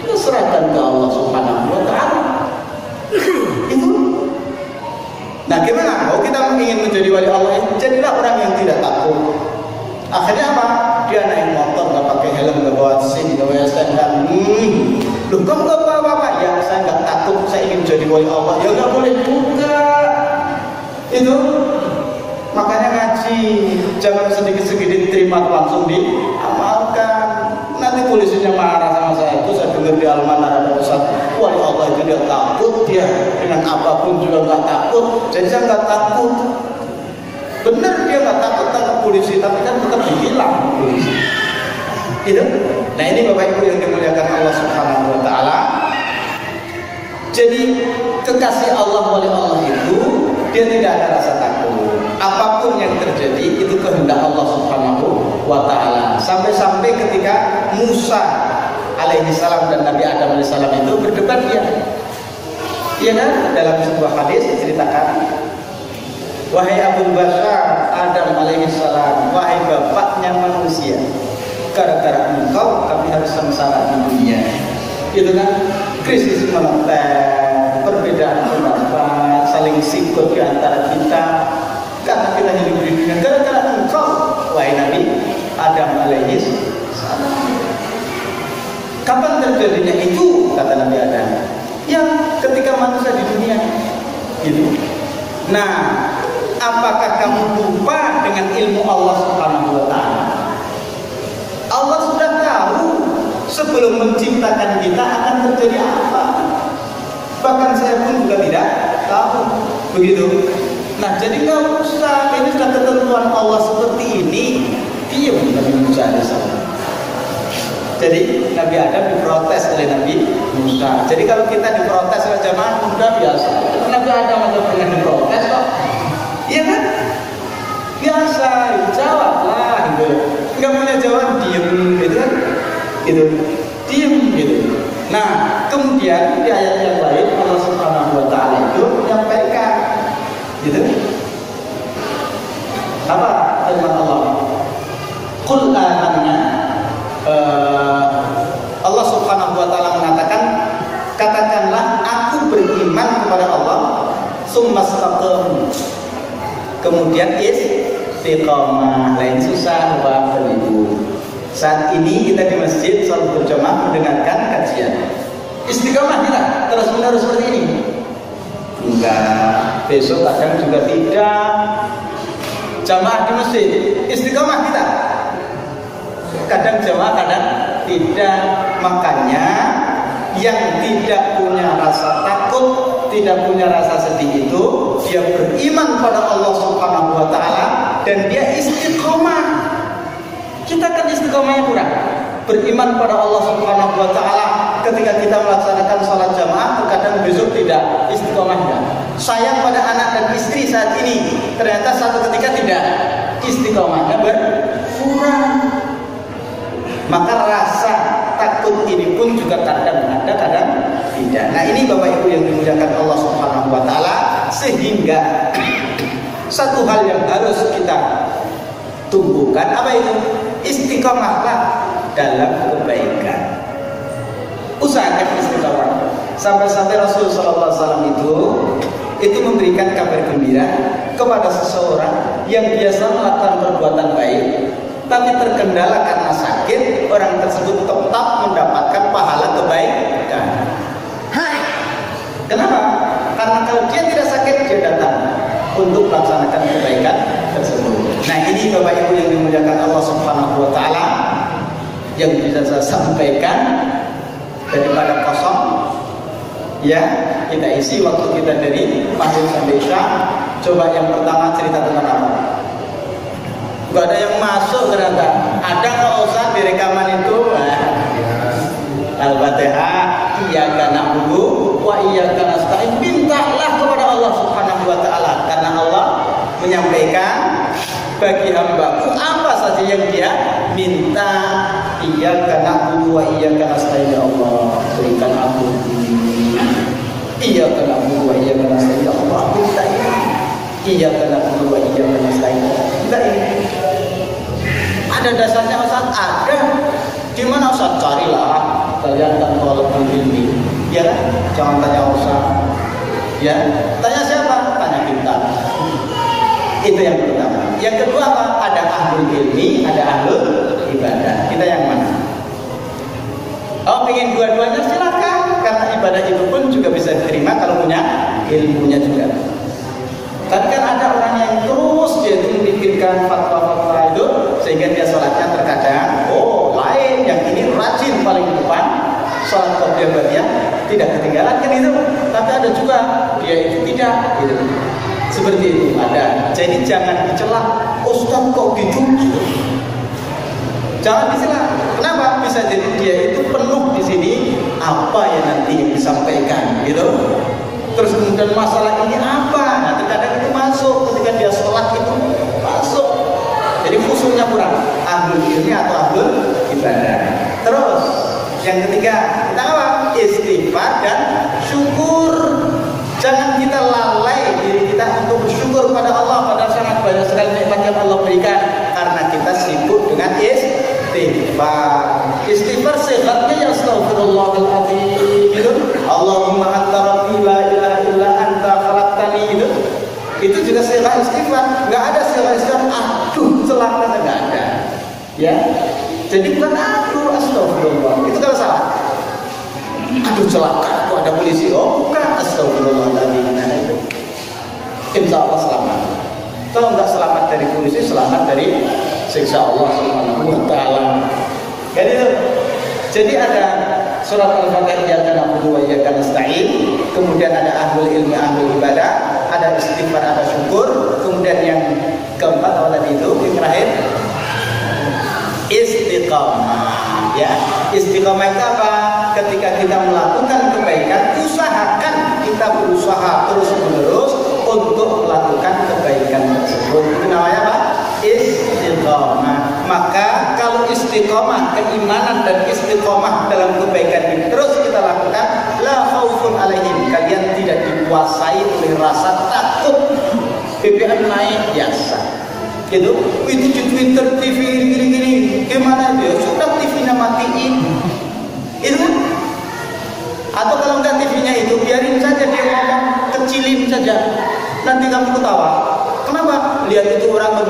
ya serahkan ke Allah Subhanahu wa ta'ala. Itu Nah gimana? Oh kita ingin menjadi wali Allah, jadilah orang yang tidak takut. Akhirnya apa? Dia naik motor nggak pakai helm, nggak bawa SIM, nggak bawa STNK. Loh kamu nggak apa-apa? Ya saya nggak takut, saya ingin jadi wali Allah. Ya nggak boleh juga. Itu makanya ngaji, jangan sedikit-sedikit terima langsung diamalkan. Nanti polisinya marah sama saya. Itu saya dengar di Almanar ada Ustaz, wali Allah itu dia takut, dia dengan apapun juga nggak takut. Jadi saya nggak takut. Benar dia nggak takut tangkap polisi, tapi kan tetap dibilang polisi. Itu. Nah ini Bapak Ibu yang dimuliakan Allah Subhanahu Wa Taala. Jadi kekasih Allah wali Allah itu dia tidak ada rasa takut. Apapun yang terjadi itu kehendak Allah Subhanahu Wa Taala. Sampai-sampai ketika Musa alaihi salam dan Nabi Adam alaihi salam itu berdebat dia. Iya kan? Dalam sebuah hadis diceritakan, wahai Abu Bashar Adam alaihi salam, wahai bapaknya manusia, gara-gara engkau kami harus sengsara di dunia. Itu kan krisis moneter, perbedaan pendapat, saling sikut di antara kita karena kita hidup di dunia gara-gara engkau, wahai Nabi Adam alaihi salam. Kapan terjadinya itu? Kata Nabi Adam, ya ketika manusia di dunia gitu. Nah, apakah kamu lupa dengan ilmu Allah Subhanahu Wa Taala? Allah sudah tahu sebelum menciptakan kita akan terjadi apa. Bahkan saya pun juga tidak tahu. Begitu. Nah, jadi nggak usah, ini sudah ketentuan Allah seperti ini. Diam Nabi Musa alaihissalam. Jadi Nabi Adam diprotes oleh Nabi Musa. Jadi kalau kita diprotes oleh jamaah muda biasa. Nabi Adam aja pernah diprotes kok. Iya kan? Biasa, jawab lah gitu. Nggak punya jawab, diem gitu kan? Gitu, diem gitu. Nah, kemudian di ayat yang lain Allah Subhanahu Wa Taala itu menyampaikan, gitu. Apa firman Allah? Qul amanna. Allah Subhanahu Wa Taala mengatakan, katakanlah aku beriman kepada Allah, tsumastaqim. Kemudian istiqomah. Lain susah Bapak Ibu. Saat ini kita di masjid salat berjamaah mendengarkan kajian. Istiqomah kita terus menerus seperti ini? Enggak. Besok kadang juga tidak. Jamaah di masjid istiqomah kita. Kadang jamaah kadang tidak. Makanya yang tidak punya rasa takut, tidak punya rasa sedih itu, dia beriman pada Allah Subhanahu Wa Taala dan dia istiqomah. Kita kan istiqomahnya kurang. Beriman pada Allah Subhanahu Wa Taala ketika kita melaksanakan sholat jamaah, terkadang besok tidak istiqomahnya. Sayang pada anak dan istri saat ini, ternyata satu ketika tidak istiqomahnya berkurang. Maka rasa takut ini pun juga kadang ada, kadang tidak. Nah ini Bapak Ibu yang dimuliakan Allah Subhanahu Wa Taala, sehingga satu hal yang harus kita tumbuhkan apa itu? Istiqomahlah dalam kebaikan. Usahakan istiqomah. Sampai-sampai Rasul Sallallahu Alaihi Wasallam itu memberikan kabar gembira kepada seseorang yang biasa melakukan perbuatan baik, tapi terkendala karena sakit, orang tersebut tetap mendapatkan pahala kebaikan. Kenapa? Karena kalau dia tidak sakit, dia datang untuk melaksanakan kebaikan tersebut. Nah ini Bapak Ibu yang dimuliakan Allah Subhanahu Wa Taala yang bisa saya sampaikan. Daripada kosong, ya kita isi waktu kita dari maghrib sampai isya. Coba yang pertama cerita tentang apa? Gak ada yang masuk ternyata. Ada nggak usah di rekaman itu? Al-Fatihah, iyyaka na'budu wa iyyaka nasta'in. Mintalah kepada Allah Subhanahu Wa Taala karena Allah menyampaikan bagi hambaku apa saja yang dia minta. Iyyaka na'budu wa iyyaka nasta'in. Ya Allah, berikan aku ini. Iyyaka na'budu wa iyyaka nasta'in. Ya Allah, minta ini. Iyyaka na'budu wa iyyaka nasta'in. Minta ini. Ada dasarnya Ustaz? Ada. Di mana Ustaz? Carilah. Kalian kan kalau begini, ya kan? Jangan tanya Ustaz. Ya, tanya siapa? Tanya kita. Itu yang pertama. Yang kedua apa? Ada ahlul ilmi, ada ahlul ibadah. Kita yang mana? Oh, pengen dua-duanya silakan, karena ibadah itu pun juga bisa diterima kalau punya ilmunya juga. Tapi kan ada orang yang terus dia itu memikirkan fatwa-fatwa itu sehingga dia sholatnya terkadang lain, yang ini rajin paling depan sholat qobliyah ba'diyah tidak ketinggalan kan itu. Tapi ada juga dia itu tidak gitu. Seperti itu ada. Jadi jangan dicela, Ustaz kok gitu. Jangan dicela. Kenapa? Bisa jadi dia itu penuh di sini apa yang nanti yang disampaikan gitu. Terus kemudian masalah ini apa? Nah, terkadang itu masuk ketika dia sholat itu masuk. Jadi khususnya kurang ahlul ilmi atau ahlul ibadah. Terus yang ketiga kita apa? Istighfar dan syukur. Jangan kita lalai diri kita untuk bersyukur kepada Allah pada sangat banyak sekali nikmat yang Allah berikan karena kita sibuk dengan istighfar. Istighfar sehatnya ya astagfirullahaladzim gitu. Allahumma anta rabbi la ilaha illa anta khalaqtani gitu. Itu juga sehat istighfar. Enggak ada sehat istighfar aduh celaka, enggak ada. Ya. Jadi bukan aduh astagfirullah. Itu kalau salah. Aduh celaka, kok ada polisi? Oh bukan, astagfirullahaladzim. Nah itu insya Allah selamat. Kalau nggak selamat dari polisi, selamat dari siksa Allah Subhanahu wa ta'ala. Jadi ada surat Al-Fatihah, iyyaka na'budu wa iyyaka nasta'in. Kemudian ada ahlul ilmi, ahlul ibadah. Ada istighfar, ada syukur. Kemudian yang keempat tadi itu yang terakhir istiqamah. Ya, istiqamah itu apa? Ketika kita melakukan kebaikan, usahakan kita berusaha terus-menerus untuk melakukan kebaikan tersebut. Itu namanya apa? Istiqamah. Maka kalau istiqamah keimanan dan istiqamah dalam kebaikan ini terus kita lakukan, la khaufun alaihim, kalian tidak dikuasai oleh rasa takut. BBM naik biasa. Gitu. Itu di Twitter, TV gini-gini. Gimana dia? Sudah TV-nya matiin. Itu. Atau kalau enggak TV-nya itu biarin saja dia ngomong, kecilin saja. Nanti kamu ketawa. Kenapa? Lihat itu orang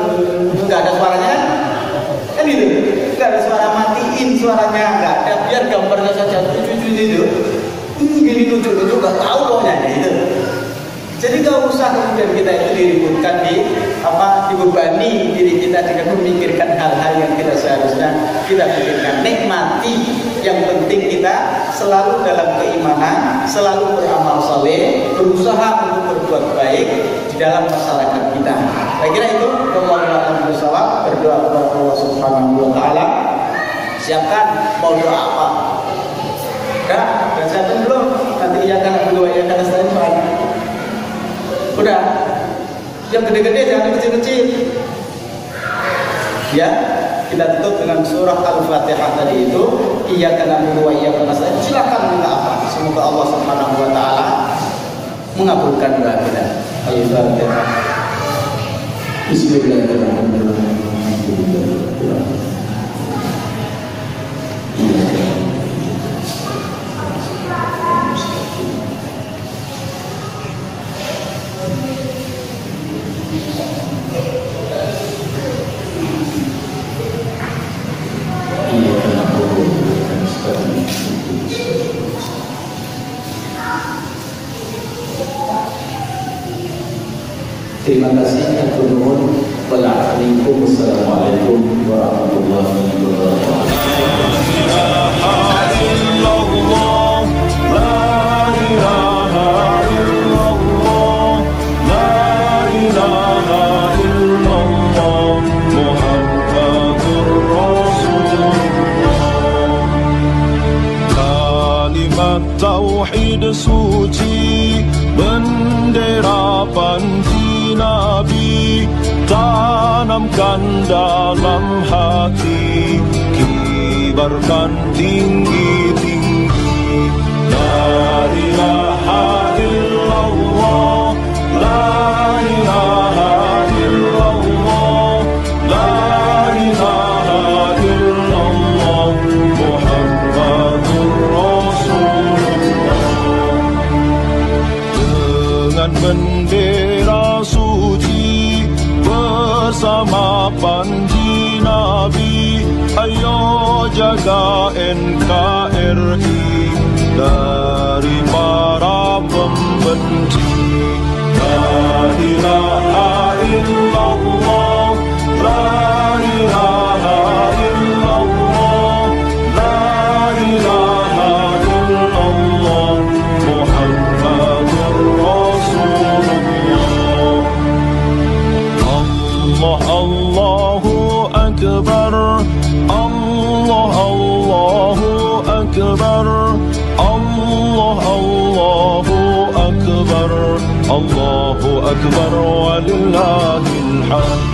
enggak ada suaranya kan? Kan gitu. Enggak ada suara, matiin suaranya, enggak ada. Biar gambarnya saja lucu-lucu itu. Gini lucu-lucu enggak tahu pokoknya itu. Jadi gak usah kemudian kita itu diributkan dibebani diri kita dengan memikirkan hal-hal yang tidak seharusnya kita pikirkan. Nikmati, yang penting kita selalu dalam keimanan, selalu beramal saleh, berusaha untuk berbuat baik di dalam masyarakat kita. Saya kira itu wallahu a'lam, berdoa kepada Allah Subhanahu wa ta'ala. Siapkan mau doa apa? Udah siapkan belum? Nanti iya kan berdoa ya kan selain udah, yang gede-gede jangan kecil-kecil. Ya, kita tutup dengan surah Al-Fatihah tadi itu. Iyyaka na'budu wa iyyaka nasta'in. Silakan minta apa? Semoga Allah Subhanahu wa ta'ala mengabulkan doa kita. Al-Fatihah. Bismillahirrahmanirrahim. Terima kasih. Wassalamualaikum warahmatullahi Tauhid suci, bendera panji Nabi, tanamkan dalam hati, kibarkan tinggi-tinggi. La ilaha illallah, la ilaha illallah, la ilaha illallah, Muhammadur Rasulullah. Dengan bendera suci, bersama panji Nabi. Ayo jaga NKRI dari para pembenci. La ilaha illallah, la ilaha illallah, la ilaha illallah, Muhammadur Rasulullah. Allah Allahu Akbar, Allah Allahu Akbar, Allah Allahu Akbar, Allahu Akbar walillahil hamd.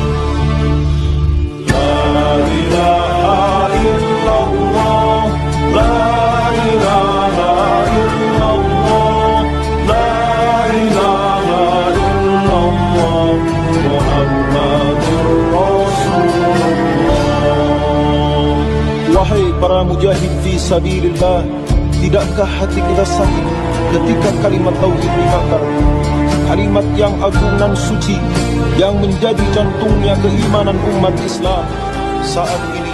La ilaha illallah, la ilaha illallah, la ilaha illallah, Muhammadur Rasulullah. Wahai para mujahid fi sabilillah, tidakkah hati kita sakit ketika kalimat tauhid dibakar? Kalimat yang agung dan suci yang menjadi jantungnya keimanan umat Islam saat ini